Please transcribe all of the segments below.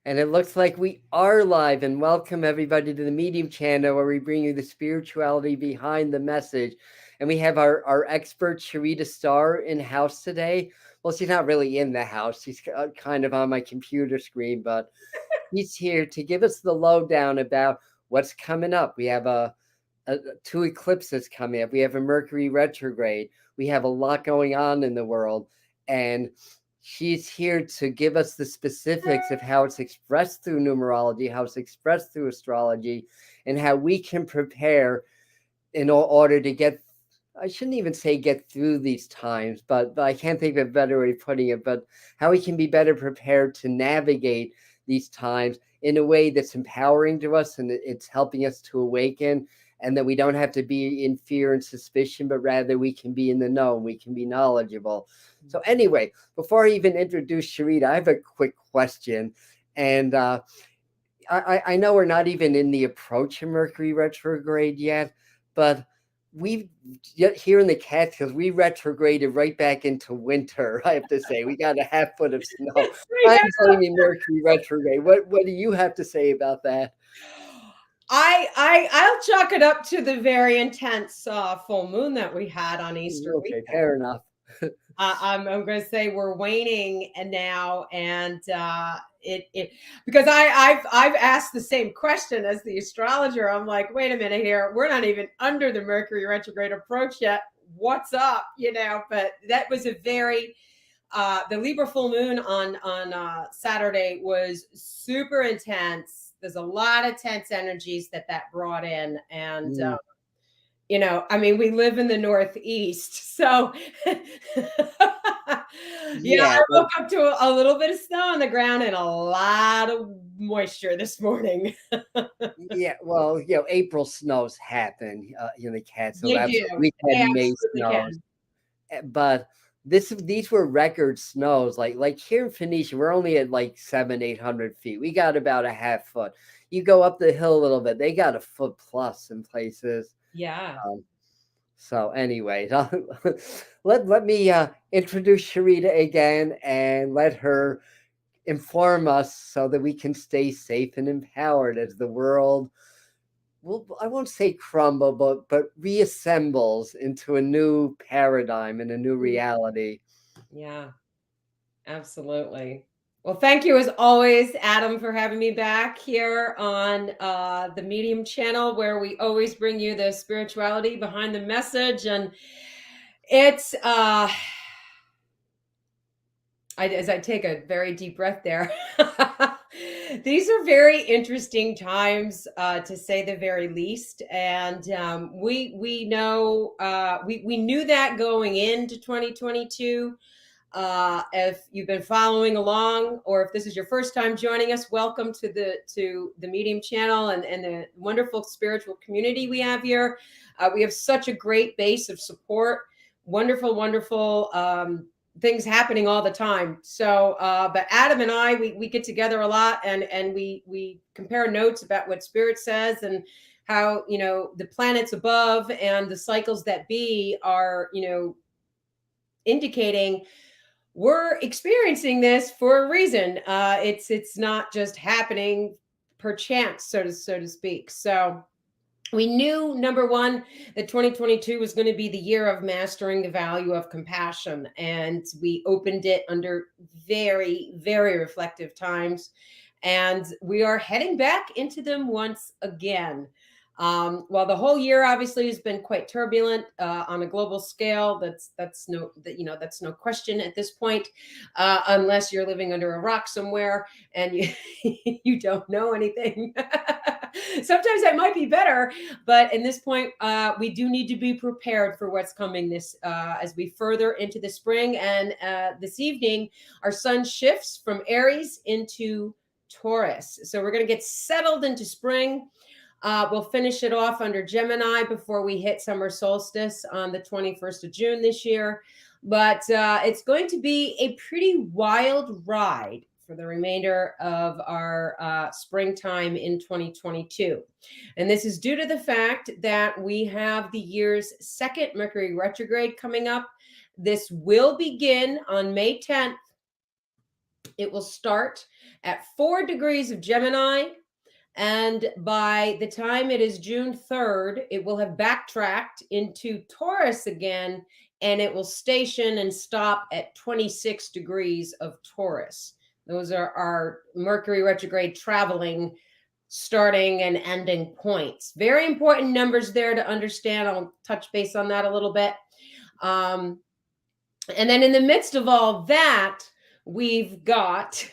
And it looks like we are live, and welcome everybody to the Medium channel where we bring you the spirituality behind the message. And we have our expert Sharita Star in house today. Well, she's not really in the house. She's kind of on my computer screen, but she's here to give us the lowdown about what's coming up. We have two eclipses coming up. We have a Mercury retrograde. We have a lot going on in the world. And she's here to give us the specifics of how it's expressed through numerology, how it's expressed through astrology, and how we can prepare in order to get, I shouldn't even say get through these times, but I can't think of a better way of putting it, but how we can be better prepared to navigate these times in a way that's empowering to us and it's helping us to awaken, and that we don't have to be in fear and suspicion, but rather we can be in the know, we can be knowledgeable. So anyway, before I even introduce Sharita, I have a quick question. And I know we're not even in the approach of Mercury retrograde yet, but we here in the Catskills, we retrograded right back into winter. I have to say, we got a half foot of snow. I'm blaming Mercury retrograde. What do you have to say about that? I'll chalk it up to the very intense full moon that we had on Easter Okay, weekend. fair enough. I'm going to say we're waning and now, and it because I've asked the same question as the astrologer. I'm like, wait a minute here, we're not even under the Mercury retrograde approach yet. What's up, But that was a very the Libra full moon on Saturday was super intense. There's a lot of tense energies that brought in, and I mean, we live in the Northeast, so Yeah, I woke up to a little bit of snow on the ground and a lot of moisture this morning. yeah. Well, April snows happen in the Catskills. They do. We had They May absolutely snows, can. but these were record snows. Like here in Phoenicia, we're only at like 700-800 feet. We got about a half foot. You go up the hill a little bit, they got a foot plus in places. Yeah. So anyways, let me introduce Sharita again and let her inform us so that we can stay safe and empowered as the world, well, I won't say crumble, but reassembles into a new paradigm and a new reality. Yeah, absolutely. Well, thank you as always, Adam, for having me back here on the Medium channel, where we always bring you the spirituality behind the message. And it's as I take a very deep breath there. These are very interesting times, to say the very least, and we know we knew that going into 2022. If you've been following along, or if this is your first time joining us, welcome to the Medium channel and the wonderful spiritual community we have here. We have such a great base of support, wonderful things happening all the time. So, but Adam and I, we get together a lot, and we compare notes about what Spirit says and how the planets above and the cycles that be are indicating we're experiencing this for a reason. It's not just happening per chance, so to speak. So we knew, number one, that 2022 was going to be the year of mastering the value of compassion. And we opened it under very reflective times. And we are heading back into them once again. While the whole year obviously has been quite turbulent on a global scale, that's no question at this point, unless you're living under a rock somewhere and you don't know anything. Sometimes that might be better, but in this point, we do need to be prepared for what's coming this as we further into the spring. And this evening, our sun shifts from Aries into Taurus, so we're going to get settled into spring. We'll finish it off under Gemini before we hit summer solstice on the 21st of June this year. But it's going to be a pretty wild ride for the remainder of our springtime in 2022. And this is due to the fact that we have the year's second Mercury retrograde coming up. This will begin on May 10th It will start at 4 degrees of Gemini. And by the time it is June 3rd, it will have backtracked into Taurus again, and it will station and stop at 26 degrees of Taurus. Those are our Mercury retrograde traveling starting and ending points. Very important numbers there to understand. I'll touch base on that a little bit. And then in the midst of all that, we've got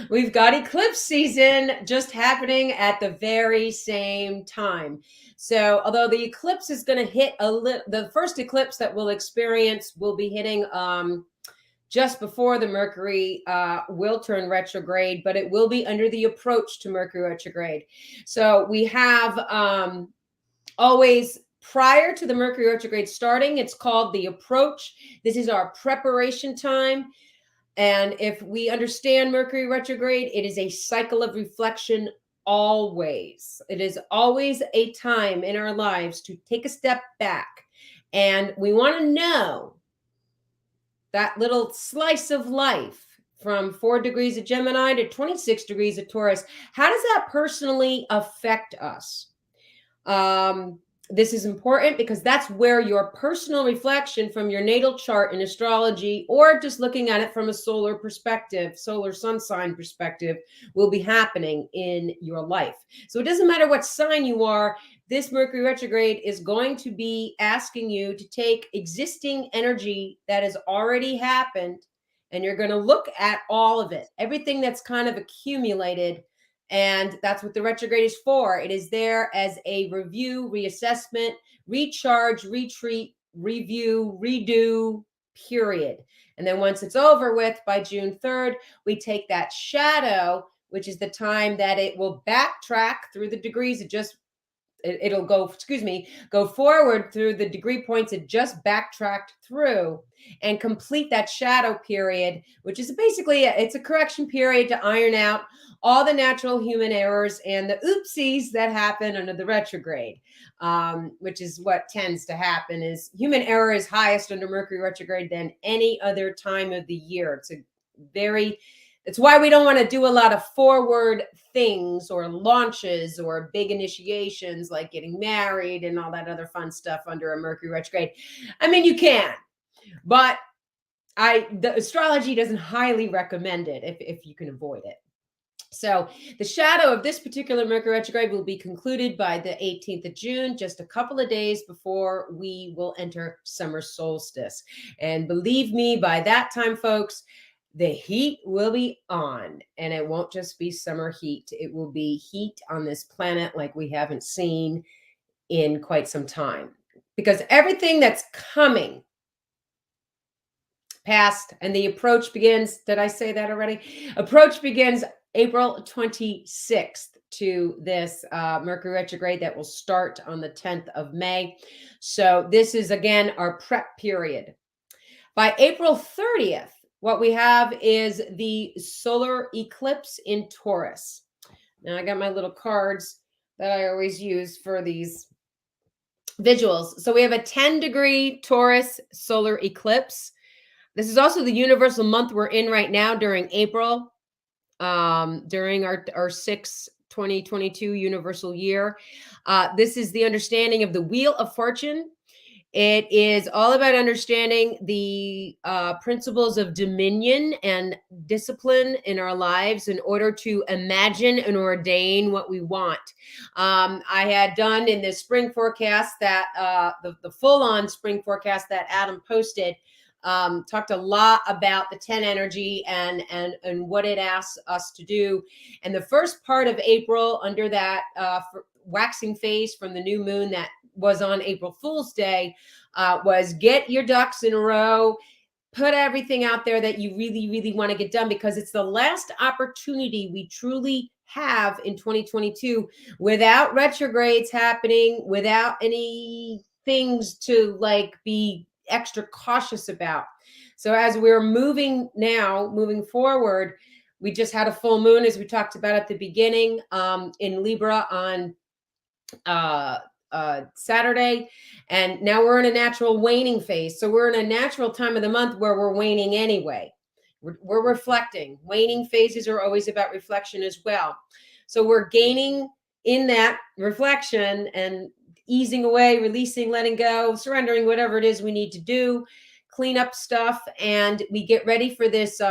we've got eclipse season just happening at the very same time. So although the eclipse is going to hit the first eclipse that we'll experience will be hitting just before the Mercury will turn retrograde, but it will be under the approach to Mercury retrograde. So we have always prior to the Mercury retrograde starting, it's called the approach. This is our preparation time. And if we understand Mercury retrograde, it is a cycle of reflection always. It is always a time in our lives to take a step back. And we want to know that little slice of life from 4 degrees of Gemini to 26 degrees of Taurus. How does that personally affect us? This is important because that's where your personal reflection from your natal chart in astrology, or just looking at it from a solar perspective, solar sun sign perspective, will be happening in your life. So it doesn't matter what sign you are, this Mercury retrograde is going to be asking you to take existing energy that has already happened, and you're going to look at all of it, everything that's kind of accumulated. And that's what the retrograde is for. It is there as a review, reassessment, recharge, retreat, review, redo, period. And then once it's over with by June 3rd, we take that shadow, which is the time that it will backtrack through the degrees. It'll go forward through the degree points it just backtracked through, and complete that shadow period, which is basically it's a correction period to iron out all the natural human errors and the oopsies that happen under the retrograde, which is what tends to happen. Is human error is highest under Mercury retrograde than any other time of the year. It's why we don't want to do a lot of forward things or launches or big initiations like getting married and all that other fun stuff under a Mercury retrograde. I mean, you can, but the astrology doesn't highly recommend it if you can avoid it. So the shadow of this particular Mercury retrograde will be concluded by the 18th of June, just a couple of days before we will enter summer solstice. And believe me, by that time, folks, the heat will be on, and it won't just be summer heat. It will be heat on this planet like we haven't seen in quite some time, because everything that's coming past, and the approach begins, did I say that already? Approach begins April 26th to this Mercury retrograde that will start on the 10th of May. So this is, again, our prep period. By April 30th, what we have is the solar eclipse in Taurus. Now I got my little cards that I always use for these visuals. So we have a 10-degree Taurus solar eclipse. This is also the universal month we're in right now during April, during our 2022 universal year. This is the understanding of the Wheel of Fortune. It is all about understanding the principles of dominion and discipline in our lives in order to imagine and ordain what we want. I had done in the spring forecast that the full-on spring forecast that Adam posted, talked a lot about the 10 energy and what it asks us to do. And the first part of April, under that waxing phase from the new moon that was on April Fool's Day, was get your ducks in a row, put everything out there that you really, really want to get done, because it's the last opportunity we truly have in 2022 without retrogrades happening, without any things to like be extra cautious about. So as we're moving forward, we just had a full moon, as we talked about at the beginning, in Libra on Saturday, and now we're in a natural waning phase. So we're in a natural time of the month where we're waning anyway. We're reflecting. Waning phases are always about reflection as well. So we're gaining in that reflection and easing away, releasing, letting go, surrendering, whatever it is we need to do, clean up stuff. And we get ready for this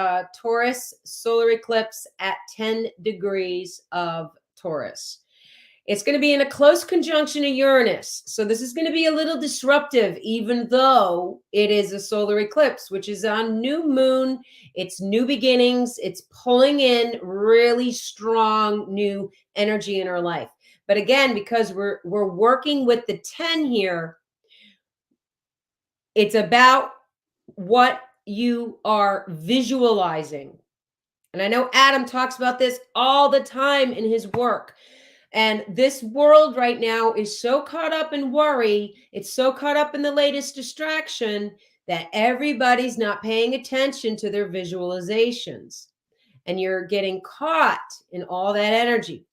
Taurus solar eclipse at 10 degrees of Taurus. It's going to be in a close conjunction to Uranus. So this is going to be a little disruptive, even though it is a solar eclipse, which is on new moon. It's new beginnings. It's pulling in really strong new energy in our life. But again, because we're working with the 10 here, it's about what you are visualizing. And I know Adam talks about this all the time in his work. And this world right now is so caught up in worry, it's so caught up in the latest distraction that everybody's not paying attention to their visualizations. And you're getting caught in all that energy.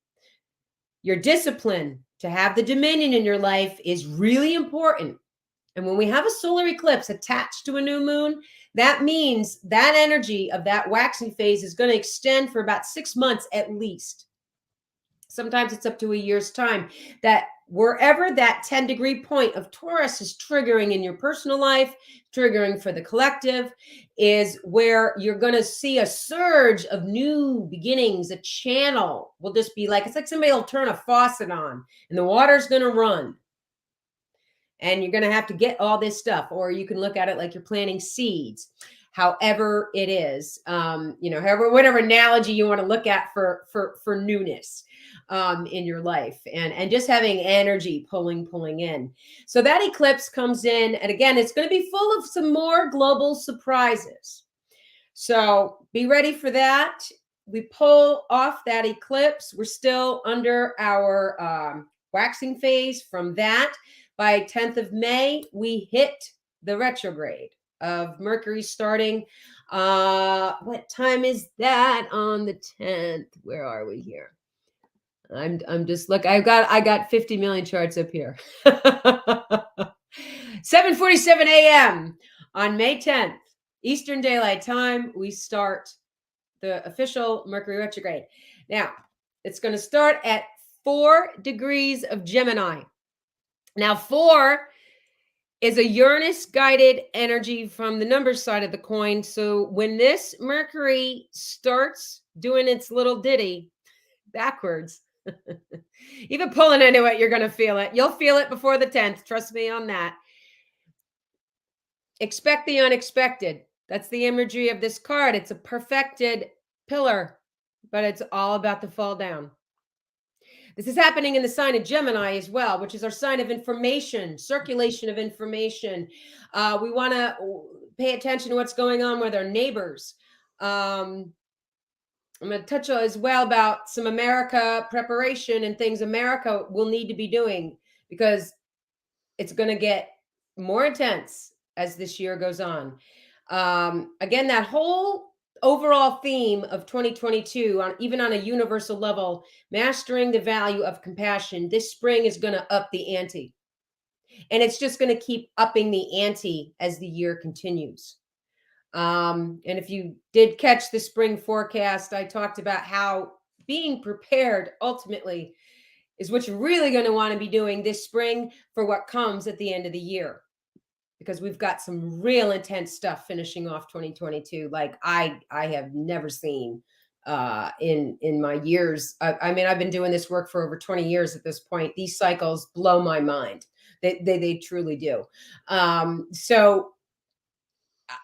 Your discipline to have the dominion in your life is really important. And when we have a solar eclipse attached to a new moon, that means that energy of that waxing phase is going to extend for about 6 months at least. Sometimes it's up to a year's time, that wherever that 10-degree point of Taurus is triggering in your personal life, triggering for the collective, is where you're going to see a surge of new beginnings. A channel will just be like, it's like somebody will turn a faucet on and the water's going to run. And you're going to have to get all this stuff, or you can look at it like you're planting seeds. However it is, however, whatever analogy you want to look at for newness in your life, and just having energy pulling in. So that eclipse comes in, and again, it's going to be full of some more global surprises. So be ready for that. We pull off that eclipse. We're still under our waxing phase. From that, by 10th of May, we hit the retrograde of Mercury starting. What time is that on the 10th? Where are we here? I'm just look. I got 50 million charts up here. 7:47 a.m. on May 10th, Eastern Daylight Time. We start the official Mercury retrograde. Now it's going to start at 4 degrees of Gemini. Now 4 is a Uranus guided energy from the numbers side of the coin. So when this Mercury starts doing its little ditty backwards, even pulling into it, you're going to feel it. You'll feel it before the 10th. Trust me on that. Expect the unexpected. That's the imagery of this card. It's a perfected pillar, but it's all about to fall down. This is happening in the sign of Gemini as well, which is our sign of information, circulation of information. We want to pay attention to what's going on with our neighbors. I'm going to touch as well about some America preparation and things America will need to be doing, because it's going to get more intense as this year goes on. Again, that whole overall theme of 2022, even on a universal level, mastering the value of compassion, this spring is going to up the ante. And it's just going to keep upping the ante as the year continues. And if you did catch the spring forecast, I talked about how being prepared ultimately is what you're really going to want to be doing this spring for what comes at the end of the year. Because we've got some real intense stuff finishing off 2022, like I have never seen in my years. I mean, I've been doing this work for over 20 years at this point. These cycles blow my mind. They truly do. So,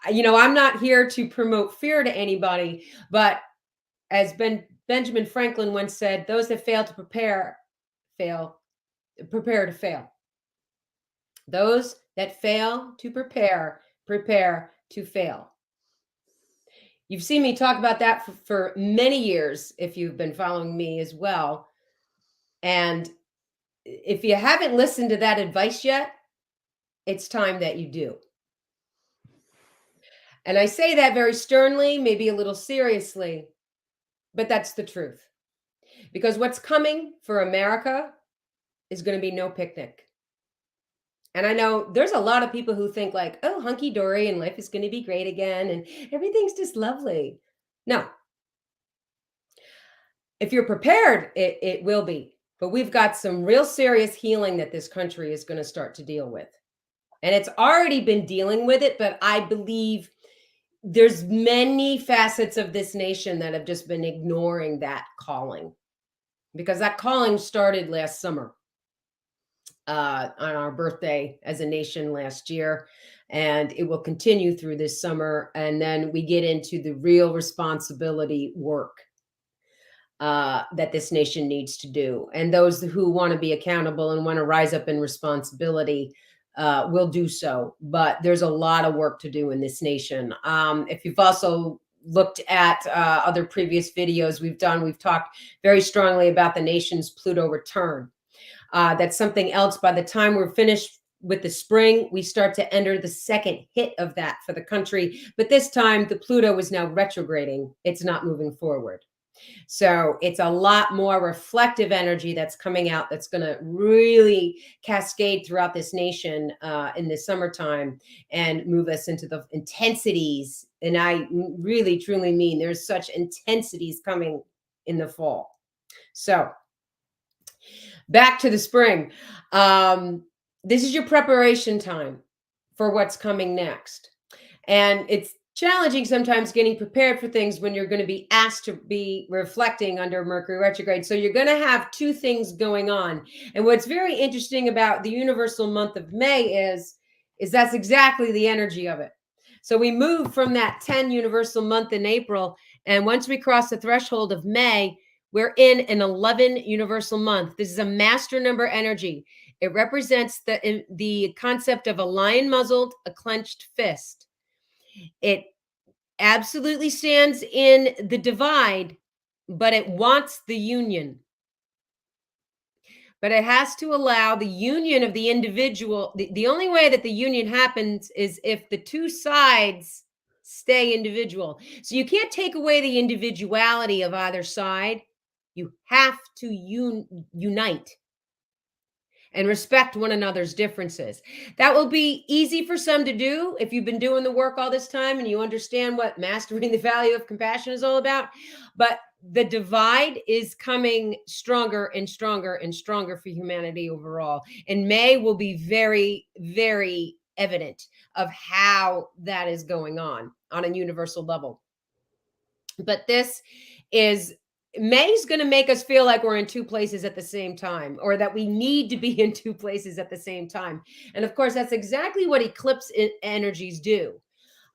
I'm not here to promote fear to anybody, but as Benjamin Franklin once said, those that fail to prepare to fail. Those that fail to prepare to fail. You've seen me talk about that for many years, if you've been following me as well. And if you haven't listened to that advice yet, it's time that you do. And I say that very sternly, maybe a little seriously, but that's the truth. Because what's coming for America is going to be no picnic. And I know there's a lot of people who think like, oh, hunky dory and life is going to be great again and everything's just lovely. No, if you're prepared, it will be. But we've got some real serious healing that this country is going to start to deal with. And it's already been dealing with it, but I believe there's many facets of this nation that have just been ignoring that calling, because that calling started last summer on our birthday as a nation last year, and it will continue through this summer. And then we get into the real responsibility work that this nation needs to do. And those who want to be accountable and want to rise up in responsibility will do so. But there's a lot of work to do in this nation. If you've also looked at other previous videos we've done, we've talked very strongly about the nation's Pluto return. That's something else. By the time we're finished with the spring, we start to enter the second hit of that for the country. But this time, the Pluto is now retrograding. It's not moving forward. So it's a lot more reflective energy that's coming out that's going to really cascade throughout this nation in the summertime and move us into the intensities. And I really, truly mean there's such intensities coming in the fall. So back to the spring. This is your preparation time for what's coming next. And it's challenging sometimes getting prepared for things when you're going to be asked to be reflecting under Mercury retrograde. So you're going to have two things going on. And what's very interesting about the universal month of May is that's exactly the energy of it. So we move from that 10 universal month in April, and once we cross the threshold of May, we're in an 11 universal month. This is a master number energy. It represents the concept of a lion muzzled, a clenched fist. It absolutely stands in the divide, but it wants the union. But it has to allow the union of the individual. The only way that the union happens is if the two sides stay individual. So you can't take away the individuality of either side. You have to unite and respect one another's differences. That will be easy for some to do if you've been doing the work all this time and you understand what mastering the value of compassion is all about. But the divide is coming stronger and stronger and stronger for humanity overall. And May will be very, very evident of how that is going on a universal level. But this is May's going to make us feel like we're in two places at the same time, or that we need to be in two places at the same time. And of course, that's exactly what eclipse energies do.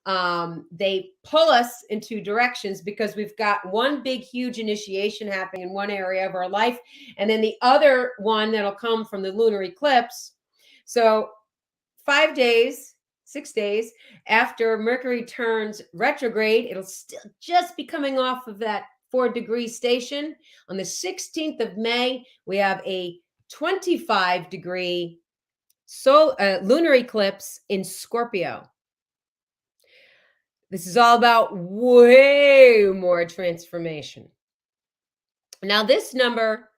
They pull us in two directions because we've got one big, huge initiation happening in one area of our life, and then the other one that'll come from the lunar eclipse. So 5 days, 6 days after Mercury turns retrograde, it'll still just be coming off of that 4-degree station. On the 16th of May, we have a 25-degree lunar eclipse in Scorpio. This is all about way more transformation. Now, this number,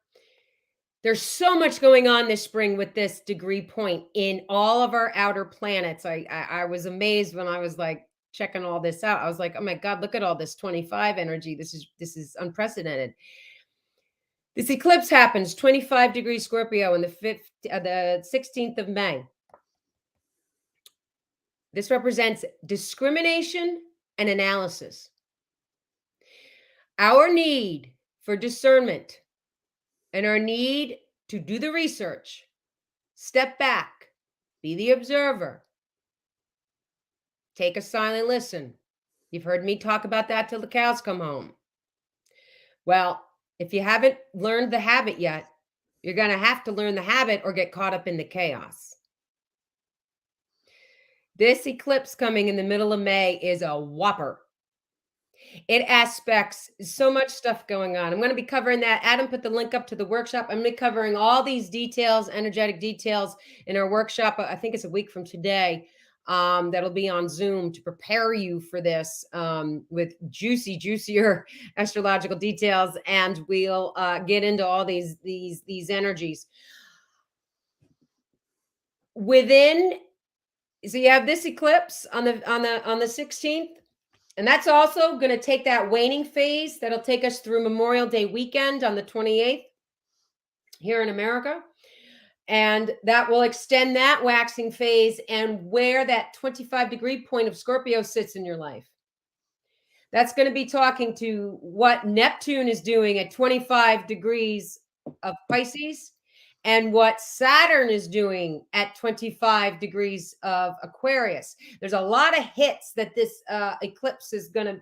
there's so much going on this spring with this degree point in all of our outer planets. I was amazed when I was like checking all this out. I was like, oh my God, look at all this 25 energy. This is unprecedented. This eclipse happens 25 degrees Scorpio on the 16th of May. This represents discrimination and analysis. Our need for discernment and our need to do the research, step back, be the observer, take a silent listen. You've heard me talk about that till the cows come home. Well, if you haven't learned the habit yet, you're going to have to learn the habit or get caught up in the chaos. This eclipse coming in the middle of May is a whopper. It aspects so much stuff going on. I'm going to be covering that. Adam put the link up to the workshop. I'm going to be covering all these details, energetic details in our workshop. I think it's a week from today. That'll be on Zoom to prepare you for this with juicier astrological details. And we'll get into all these energies. within, so you have this eclipse on the 16th, and that's also going to take that waning phase that'll take us through Memorial Day weekend on the 28th here in America. And that will extend that waxing phase and where that 25-degree point of Scorpio sits in your life. That's going to be talking to what Neptune is doing at 25 degrees of Pisces and what Saturn is doing at 25 degrees of Aquarius. There's a lot of hits that this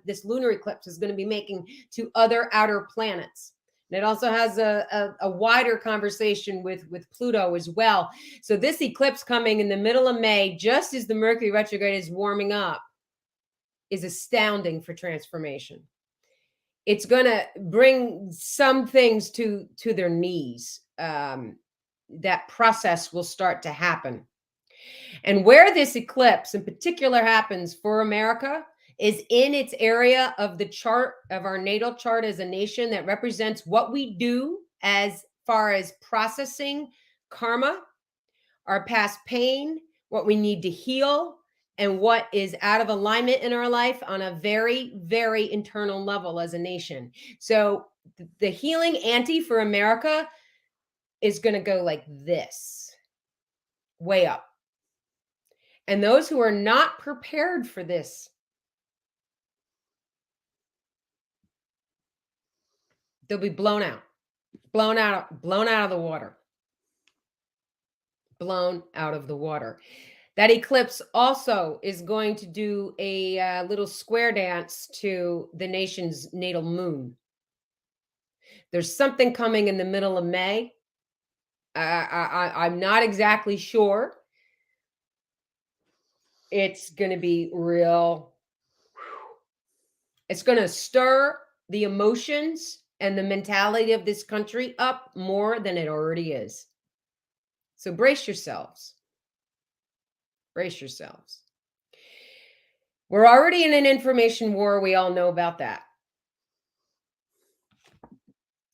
this lunar eclipse is going to be making to other outer planets. And it also has a wider conversation with Pluto as well. So this eclipse coming in the middle of May, just as the Mercury retrograde is warming up, is astounding for transformation. It's going to bring some things to their knees. That process will start to happen. And where this eclipse in particular happens for America is in its area of the chart, of our natal chart as a nation, that represents what we do as far as processing karma, our past pain, what we need to heal, and what is out of alignment in our life on a very, very internal level as a nation. So the healing ante for America is going to go like this, way up. And those who are not prepared for this, they'll be blown out of the water. Blown out of the water. That eclipse also is going to do a little square dance to the nation's natal moon. There's something coming in the middle of May. I'm not exactly sure. It's going to be real. It's going to stir the emotions and the mentality of this country up more than it already is. So brace yourselves. Brace yourselves. We're already in an information war. We all know about that.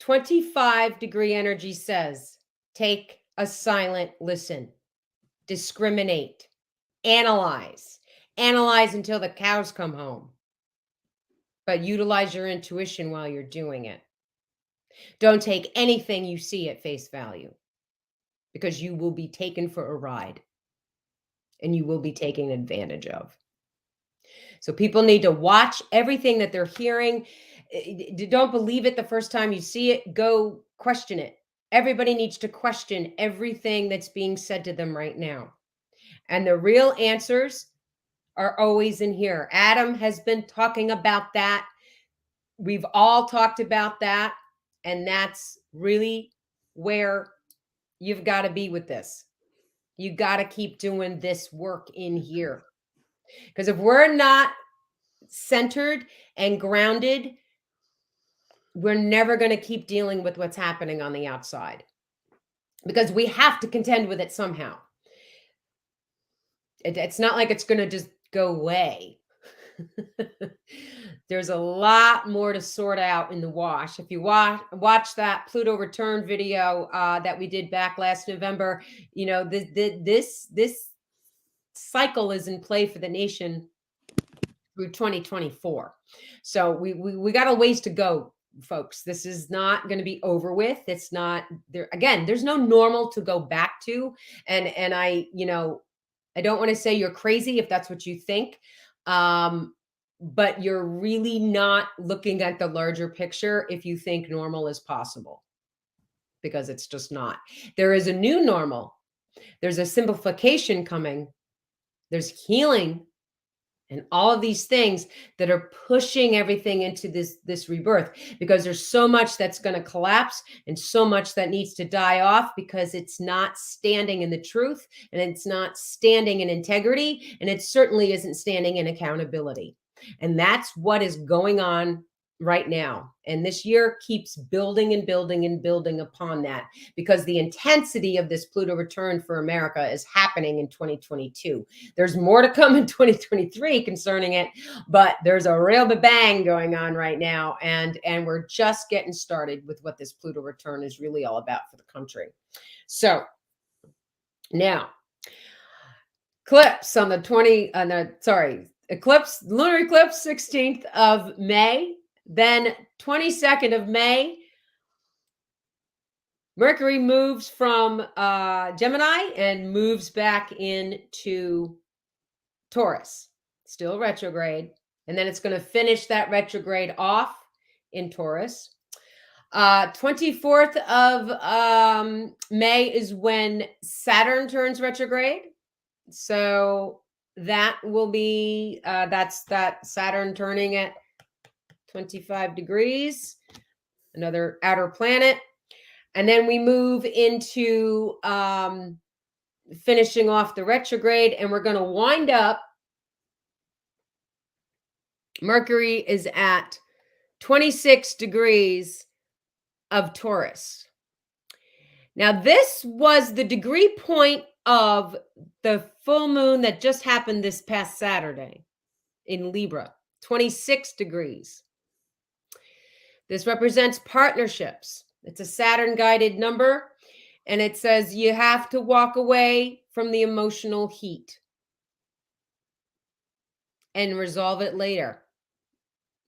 25-degree energy says, take a silent listen, discriminate, analyze until the cows come home, but utilize your intuition while you're doing it. Don't take anything you see at face value, because you will be taken for a ride and you will be taken advantage of. So people need to watch everything that they're hearing. Don't believe it the first time you see it. Go question it. Everybody needs to question everything that's being said to them right now. And the real answers are always in here. Adam has been talking about that. We've all talked about that. And that's really where you've got to be with this. You got to keep doing this work in here. Because if we're not centered and grounded, we're never going to keep dealing with what's happening on the outside. Because we have to contend with it somehow. It's not like it's going to just go away. There's a lot more to sort out in the wash. If you watch that Pluto return video that we did back last November, you know, this cycle is in play for the nation through 2024. So we got a ways to go, folks. This is not going to be over with. It's not there. Again, there's no normal to go back to. And I don't want to say you're crazy if that's what you think. But you're really not looking at the larger picture if you think normal is possible, because it's just not. There is a new normal. There's a simplification coming. There's healing and all of these things that are pushing everything into this rebirth, because there's so much that's going to collapse and so much that needs to die off, because it's not standing in the truth, and it's not standing in integrity, and it certainly isn't standing in accountability. And that's what is going on right now. And this year keeps building and building and building upon that, because the intensity of this Pluto return for America is happening in 2022. There's more to come in 2023 concerning it, but there's a real bang going on right now. And we're just getting started with what this Pluto return is really all about for the country. So now Eclipse on the eclipse, lunar eclipse, 16th of May. Then 22nd of May, Mercury moves from Gemini and moves back into Taurus, still retrograde. And then it's going to finish that retrograde off in Taurus. 24th of May is when Saturn turns retrograde. So that will be, that's that Saturn turning at 25 degrees, another outer planet. And then we move into finishing off the retrograde, and we're going to wind up. Mercury is at 26 degrees of Taurus. Now, this was the degree point of the full moon that just happened this past Saturday in Libra, 26 degrees. This represents partnerships. It's a Saturn-guided number, and it says you have to walk away from the emotional heat and resolve it later.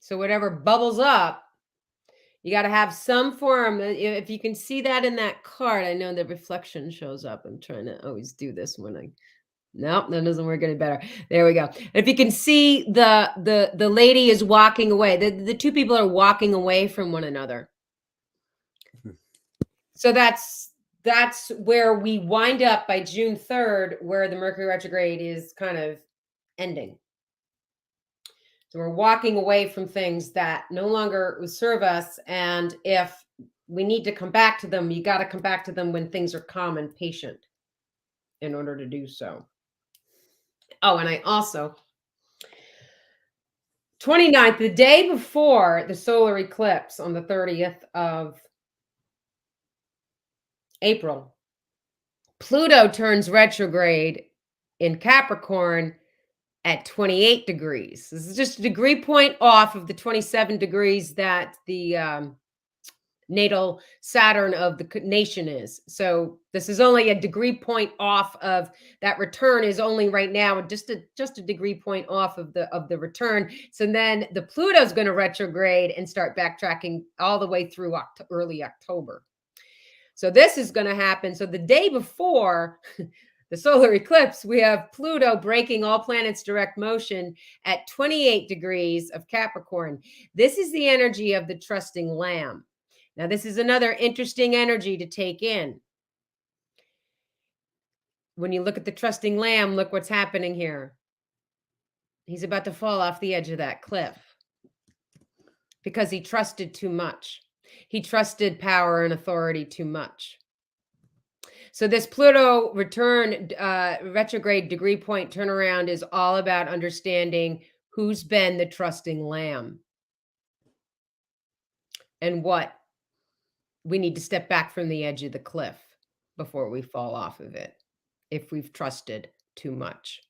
So whatever bubbles up, you got to have some form. If you can see that in that card, I know the reflection shows up. I'm trying to always do this when I, nope, that doesn't work any better. There we go. If you can see the lady is walking away. The two people are walking away from one another. So that's where we wind up by June 3rd, where the Mercury retrograde is kind of ending. So we're walking away from things that no longer serve us. And if we need to come back to them, you got to come back to them when things are calm and patient in order to do so. Oh, and I also, 29th, the day before the solar eclipse on the 30th of April, Pluto turns retrograde in Capricorn at 28 degrees. This is just a degree point off of the 27 degrees that the natal Saturn of the nation is. So this is only a degree point off of that return is only right now just a degree point off of the return. So then the Pluto's going to retrograde and start backtracking all the way through early October. So this is going to happen. So the day before the solar eclipse, we have Pluto breaking all planets' direct motion at 28 degrees of Capricorn. This is the energy of the trusting lamb. Now, this is another interesting energy to take in. When you look at the trusting lamb, look what's happening here. He's about to fall off the edge of that cliff because he trusted too much. He trusted power and authority too much. So this Pluto retrograde degree point turnaround is all about understanding who's been the trusting lamb and what we need to step back from the edge of the cliff before we fall off of it if we've trusted too much.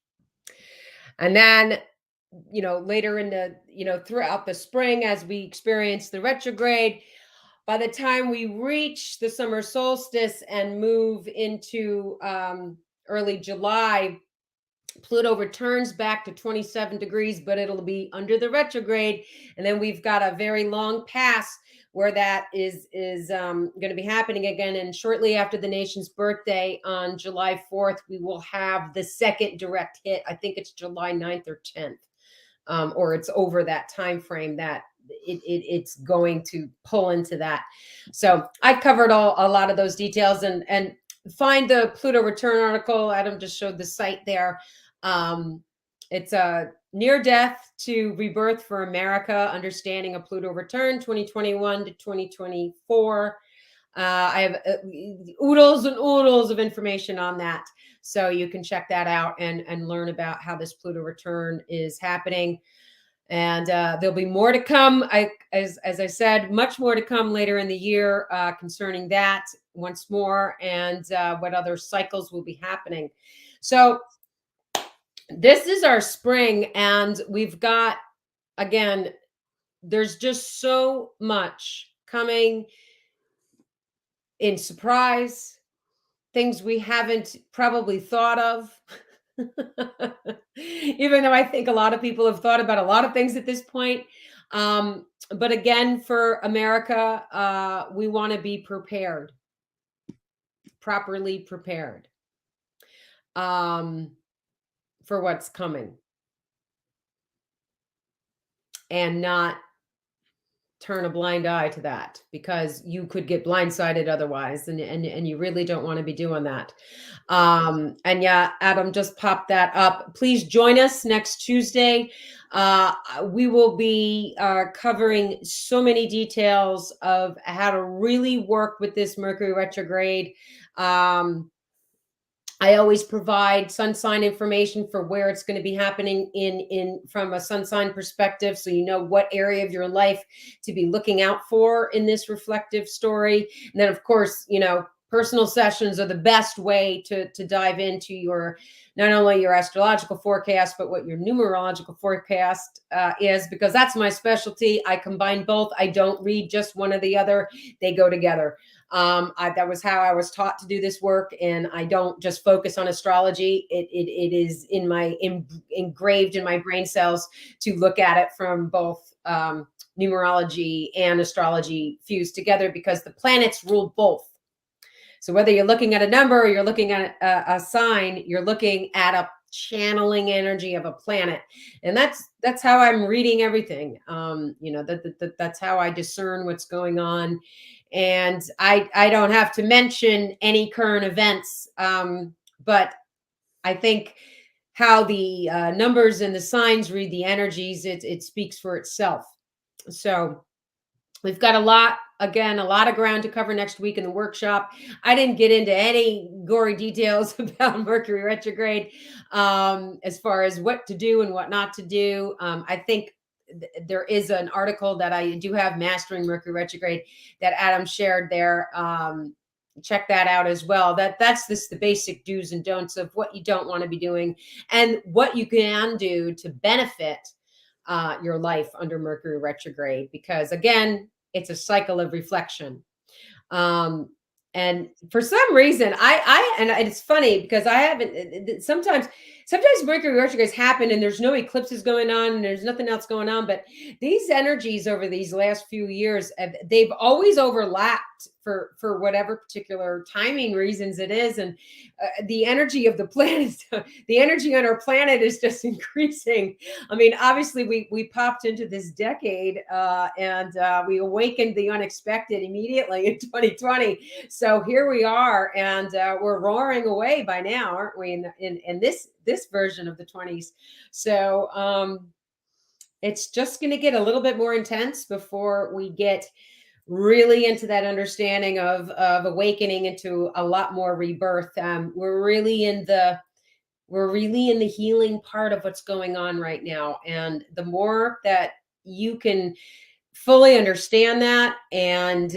And then, later in the, throughout the spring, as we experience the retrograde, by the time we reach the summer solstice and move into early July, Pluto returns back to 27 degrees, but it'll be under the retrograde. And then we've got a very long pass where that is going to be happening again. And shortly after the nation's birthday on July 4th, we will have the second direct hit. I think it's July 9th or 10th, or it's over that time frame that it's going to pull into that. So I covered a lot of those details, and find the Pluto return article. Adam just showed the site there. It's a near death to rebirth for America, understanding a Pluto return 2021 to 2024. I have oodles and oodles of information on that. So you can check that out and learn about how this Pluto return is happening. And there'll be more to come. As I said, much more to come later in the year concerning that once more, and what other cycles will be happening. So this is our spring, and we've got, again, there's just so much coming in surprise, things we haven't probably thought of. Even though I think a lot of people have thought about a lot of things at this point. But again, for America, we want to be prepared, properly prepared um, for what's coming, and not turn a blind eye to that, because you could get blindsided otherwise, and you really don't want to be doing that. And yeah, Adam just popped that up. Please join us next Tuesday. We will be covering so many details of how to really work with this Mercury retrograde. I always provide sun sign information for where it's going to be happening in from a sun sign perspective, so you know what area of your life to be looking out for in this reflective story. And then, of course, personal sessions are the best way to dive into your, not only your astrological forecast, but what your numerological forecast is, because that's my specialty. I combine both. I don't read just one or the other; they go together. That was how I was taught to do this work, and I don't just focus on astrology. It is engraved in my brain cells to look at it from both numerology and astrology fused together, because the planets rule both. So whether you're looking at a number or you're looking at a sign, you're looking at a channeling energy of a planet, and that's how I'm reading everything. That's how I discern what's going on. And I don't have to mention any current events, but I think how the numbers and the signs read the energies, it speaks for itself. So we've got a lot of ground to cover next week in the workshop. I didn't get into any gory details about Mercury retrograde, as far as what to do and what not to do. I think there is an article that I do have, Mastering Mercury Retrograde, that Adam shared there. Check that out as well. That's the basic do's and don'ts of what you don't want to be doing, and what you can do to benefit your life under Mercury retrograde, because again, it's a cycle of reflection. And for some reason, and it's funny because I haven't, sometimes Mercury retrogrades happen and there's no eclipses going on and there's nothing else going on. But these energies over these last few years, they've always overlapped for whatever particular timing reasons it is. And the energy of the planet, the energy on our planet is just increasing. I mean, obviously we popped into this decade and we awakened the unexpected immediately in 2020. So here we are, and we're roaring away by now, aren't we? In this version of the 20s. So it's just going to get a little bit more intense before we get really into that understanding of awakening into a lot more rebirth. We're really in the healing part of what's going on right now, and the more that you can fully understand that and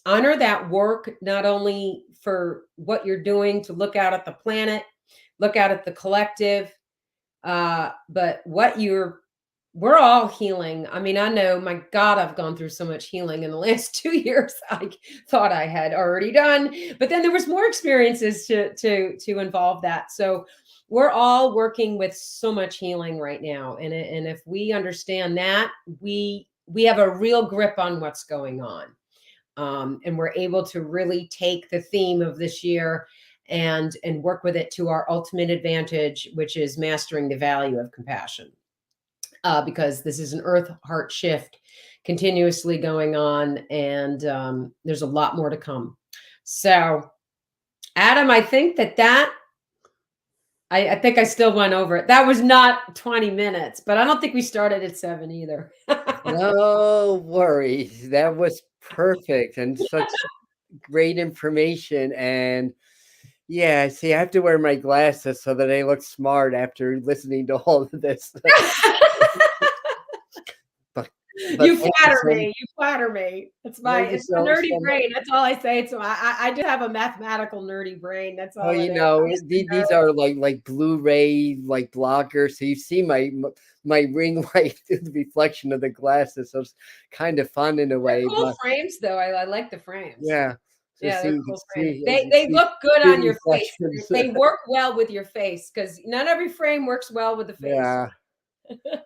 honor that work, not only for what you're doing to look out at the planet, look out at the collective, but we're all healing. I mean, I know, my God, I've gone through so much healing in the last 2 years. I thought I had already done, but then there was more experiences to involve that. So we're all working with so much healing right now. And if we understand that, we have a real grip on what's going on. And we're able to really take the theme of this year and work with it to our ultimate advantage, which is mastering the value of compassion. Because this is an earth heart shift continuously going on, and there's a lot more to come. So, Adam, I think I think I still went over it. That was not 20 minutes, but I don't think we started at 7 either. No worries. That was perfect and such great information. And yeah, see, I have to wear my glasses so that I look smart after listening to all of this. but You flatter me. You flatter me. It's my nerdy so brain. That's all I say. So I do have a mathematical nerdy brain. That's all. Well, these are like Blu-ray like blockers. So you see my ring light through the reflection of the glasses. So it's kind of fun in a way. They're cool frames, though. I like the frames. Yeah. So Yeah, they're see, cool frames. see, They see look good two on your face. reflections. They work well with your face because not every frame works well with the face. Yeah.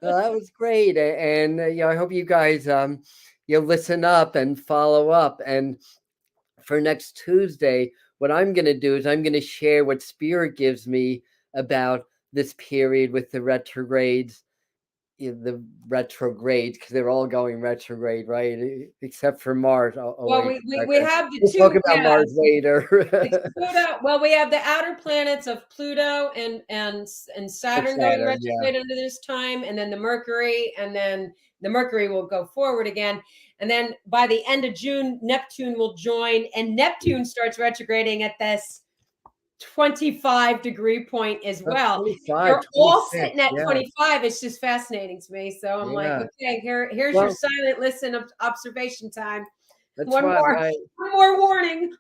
Well, that was great, and I hope you guys you listen up and follow up. And for next Tuesday, what I'm going to do is I'm going to share what Spirit gives me about this period with the retrogrades, the retrogrades, because they're all going retrograde, right? Except for Mars. Oh Well, wait, we have the we'll talk two, about yeah. Mars It's later. Pluto. Well, we have the outer planets of Pluto and It's Saturn going Saturn, yeah. retrograde under this time, and then the Mercury, and then the Mercury will go forward again. And then by the end of June, Neptune will join, and Neptune starts retrograding at this 25-degree point as well. 25, They're all 26, sitting at yeah, 25. It's just fascinating to me. So I'm like, yeah. okay, here's your Well, silent listen of observation time. that's One why more, I one more warning.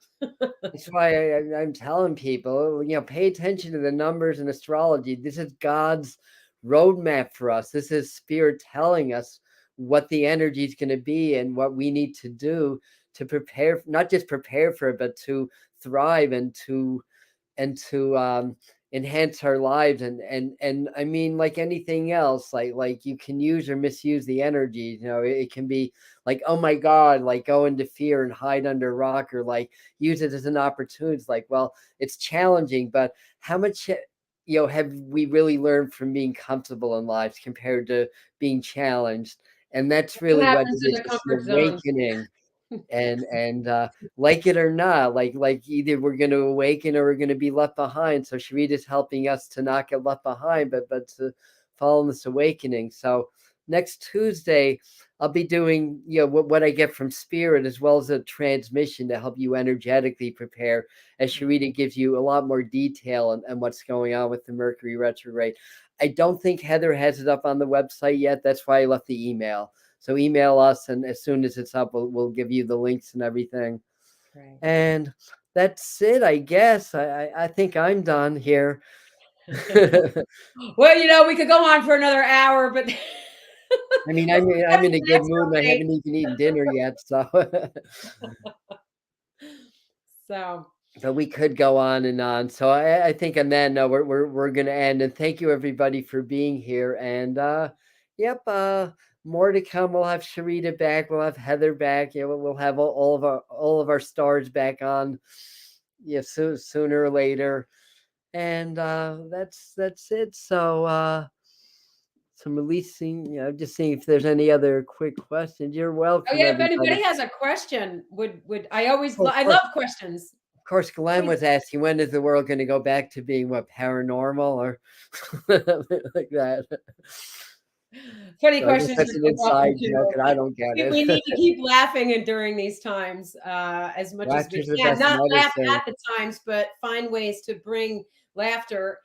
That's why I'm telling people, pay attention to the numbers in astrology. This is God's roadmap for us. This is Spirit telling us what the energy is going to be and what we need to do to prepare, not just prepare for it, but to thrive and to enhance our lives. And I mean, like anything else, like you can use or misuse the energy. It can be like, oh my god, like go into fear and hide under a rock, or like use it as an opportunity. It's like, well, it's challenging, but how much have we really learned from being comfortable in lives compared to being challenged? And that's What really what happens it in is. the It's an comfort zone? awakening. And like it or not, like either we're going to awaken or we're going to be left behind. So Sharita's helping us to not get left behind, but to follow this awakening. So next Tuesday, I'll be doing what I get from Spirit, as well as a transmission to help you energetically prepare, as Sharita gives you a lot more detail and what's going on with the Mercury retrograde. I don't think Heather has it up on the website yet. That's why I left the email. So email us, and as soon as it's up, we'll give you the links and everything. Right. And that's it, I guess. I think I'm done here. Well, we could go on for another hour, but I mean, let's I'm have in a some good extra mood, and I update. haven't even eaten dinner yet. So, So, but we could go on and on. So I think on that note, we're gonna end. And thank you everybody for being here. And yep, more to come. We'll have Sharita back. We'll have Heather back. We'll have all of our stars back on. Yeah, sooner or later. And that's it. So some releasing. Just seeing if there's any other quick questions. You're oh welcome, yeah, if everybody. anybody has a question, would I Oh, I love questions. of course, Glenn Please. was asking, when is the world going to go back to being paranormal or like that? Funny So I guess questions that's are an so welcome inside joke, too. and I don't get We it. need to keep laughing and during these times as much as we Laughter's the can. best Not laugh medicine. at the times, but find ways to bring laughter.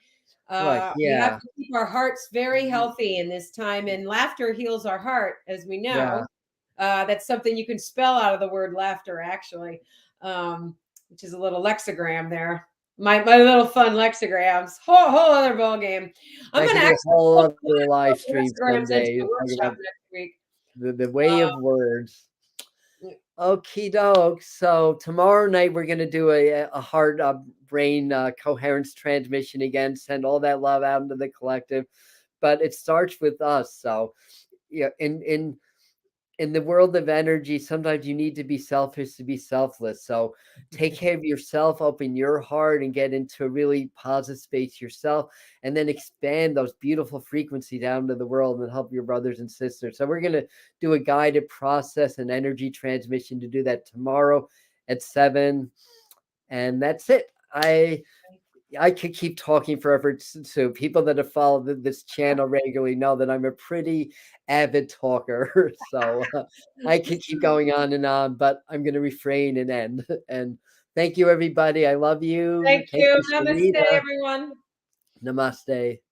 Look, We have yeah, to keep our hearts very healthy in this time, and laughter heals our heart, as we yeah. know. That's something you can spell out of the word laughter, actually, which is a little lexigram there. My little fun lexigrams, whole other ball game. I'm That gonna could be a actually whole put other live stream lexigrams into someday. the Talk workshop about next week. the way of words. Okie doke. So tomorrow night we're gonna do a heart brain coherence transmission again. Send all that love out into the collective, but it starts with us. So in the world of energy, sometimes you need to be selfish to be selfless. So take care of yourself, open your heart, and get into a really positive space yourself, and then expand those beautiful frequencies out into the world and help your brothers and sisters. So we're going to do a guided process and energy transmission to do that tomorrow at 7. And that's it. I could keep talking forever. So people that have followed this channel regularly know that I'm a pretty avid talker. So I could keep going on and on, but I'm going to refrain and end. And thank you, everybody. I love you. Thank Thank you. you, Namaste, Sharita. everyone. Namaste.